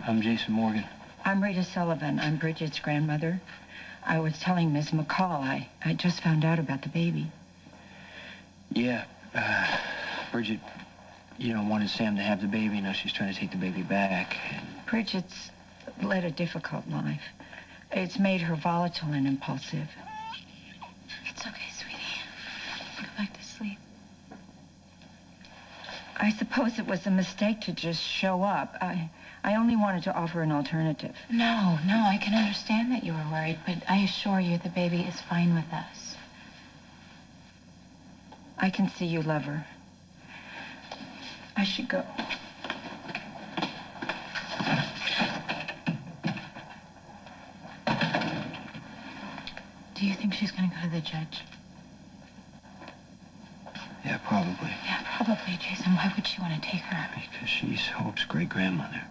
I'm Jason Morgan. I'm Rita Sullivan. I'm Bridget's grandmother. I was telling Ms. McCall I just found out about the baby. Yeah, Bridget, wanted Sam to have the baby. Now she's trying to take the baby back. Bridget's led a difficult life. It's made her volatile and impulsive. It's okay, sweetie. Go back to sleep. I suppose it was a mistake to just show up. I only wanted to offer an alternative. No, I can understand that you were worried, but I assure you the baby is fine with us. I can see you love her. I should go. Do you think she's going to go to the judge? Yeah, probably. Yeah, probably, Jason. Why would she want to take her? Because she's Hope's great-grandmother.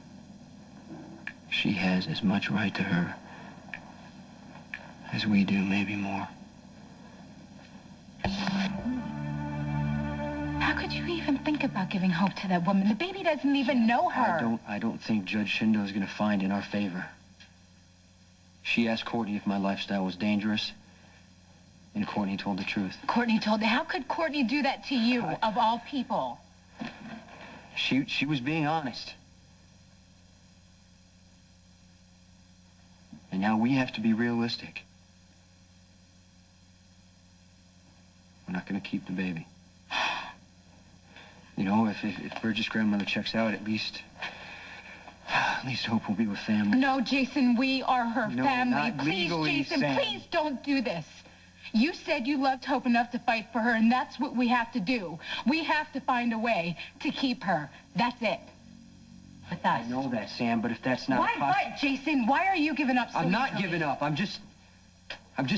She has as much right to her as we do, maybe more. How could you even think about giving Hope to that woman? The baby doesn't even know her. I don't think Judge Shindo is going to find in our favor. She asked Courtney if my lifestyle was dangerous, and Courtney told the truth. Courtney told her. How could Courtney do that to you, of all people? She was being honest. And now we have to be realistic. We're not going to keep the baby. If Bridget's grandmother checks out, at least Hope will be with family. No, Jason, we are her family. Not please, legally, Jason, Sam. please don't do this. You said you loved Hope enough to fight for her, and that's what we have to do. We have to find a way to keep her. That's it. With us. I know that, Sam, but if that's not possible... Why, Jason? Why are you giving up so I'm not easily? giving up. I'm just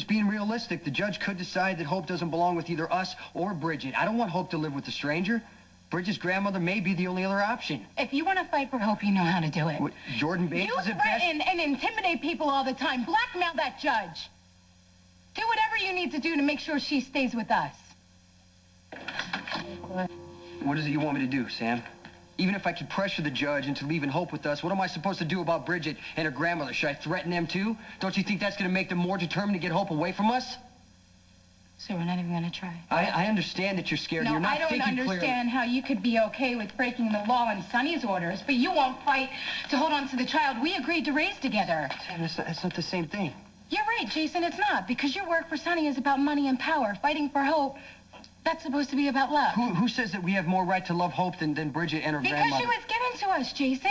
being realistic. The judge could decide that Hope doesn't belong with either us or Bridget. I don't want Hope to live with a stranger. Bridget's grandmother may be the only other option. If you want to fight for Hope, you know how to do it. What, Jordan Bates is the best... You threaten and intimidate people all the time. Blackmail that judge. Do whatever you need to do to make sure she stays with us. What is it you want me to do, Sam? Even if I could pressure the judge into leaving Hope with us, what am I supposed to do about Bridget and her grandmother? Should I threaten them too? Don't you think that's going to make them more determined to get Hope away from us? So we're not even going to try. I understand that you're scared. No, You're not thinking I don't understand how you could be okay with breaking the law and Sonny's orders, but you won't fight to hold on to the child we agreed to raise together. Sam, that's not the same thing. You're right, Jason, it's not, because your work for Sonny is about money and power. Fighting for Hope, that's supposed to be about love. Who says that we have more right to love Hope than Bridget and her grandmother? Because she was given to us, Jason.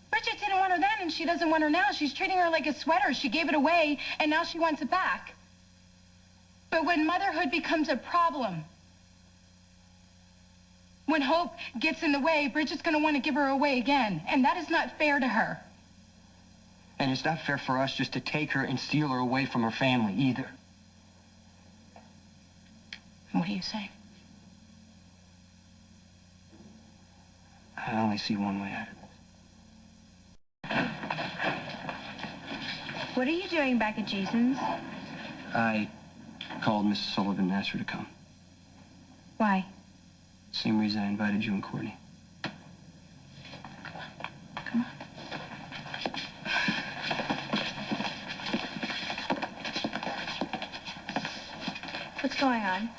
Bridget didn't want her then, and she doesn't want her now. She's treating her like a sweater. She gave it away, and now she wants it back. But when motherhood becomes a problem, when Hope gets in the way, Bridget's going to want to give her away again, and that is not fair to her. And it's not fair for us just to take her and steal her away from her family, either. What do you say? I only see one way out of this. What are you doing back at Jason's? I called Mrs. Sullivan and asked her to come. Why? Same reason I invited you and Courtney. Come on. What's going on?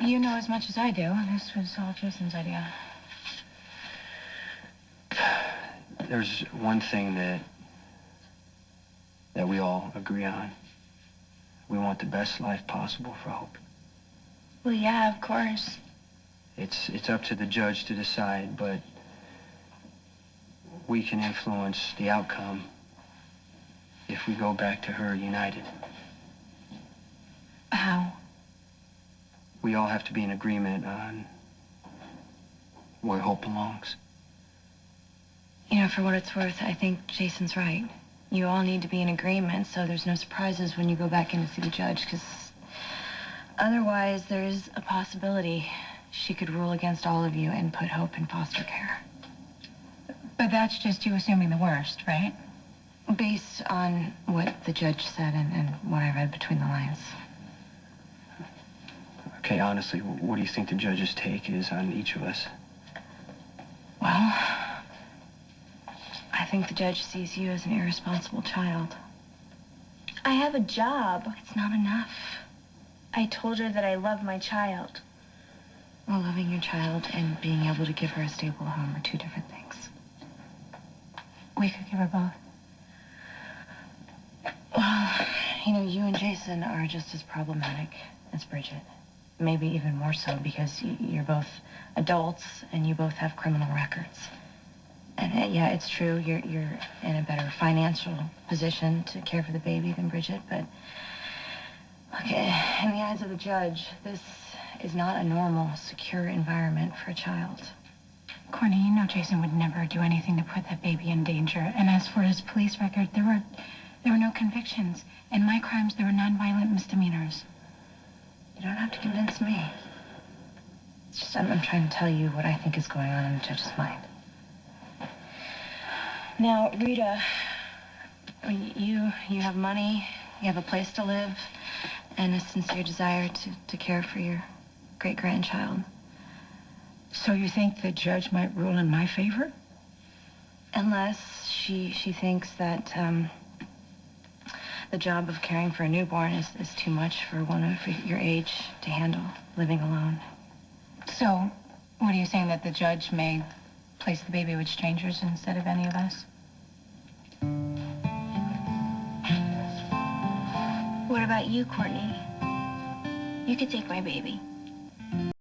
You know as much as I do. This was all Jason's idea. There's one thing that we all agree on. We want the best life possible for Hope. Well, yeah, of course. It's up to the judge to decide, but we can influence the outcome if we go back to her united. How? We all have to be in agreement on where Hope belongs. You know, for what it's worth, I think Jason's right. You all need to be in agreement so there's no surprises when you go back in to see the judge, because otherwise there's a possibility she could rule against all of you and put Hope in foster care. But that's just you assuming the worst, right? Based on what the judge said and what I read between the lines. Okay, honestly, what do you think the judge's take is on each of us? Well, think the judge sees you as an irresponsible child. I have a job. It's not enough. I told her that I love my child. Well, loving your child and being able to give her a stable home are two different things. We could give her both. Well, you and Jason are just as problematic as Bridget. Maybe even more so because you're both adults and you both have criminal records. And yeah, it's true, you're in a better financial position to care for the baby than Bridget, but look, in the eyes of the judge, this is not a normal, secure environment for a child. Courtney, Jason would never do anything to put that baby in danger. And as for his police record, there were no convictions. In my crimes, there were nonviolent misdemeanors. You don't have to convince me. It's just I'm trying to tell you what I think is going on in the judge's mind. Now, Rita, you have money, you have a place to live, and a sincere desire to care for your great-grandchild. So you think the judge might rule in my favor? Unless she thinks that the job of caring for a newborn is too much for one of your age to handle, living alone. So, what are you saying, that the judge may place the baby with strangers instead of any of us? What about you, Courtney? You could take my baby.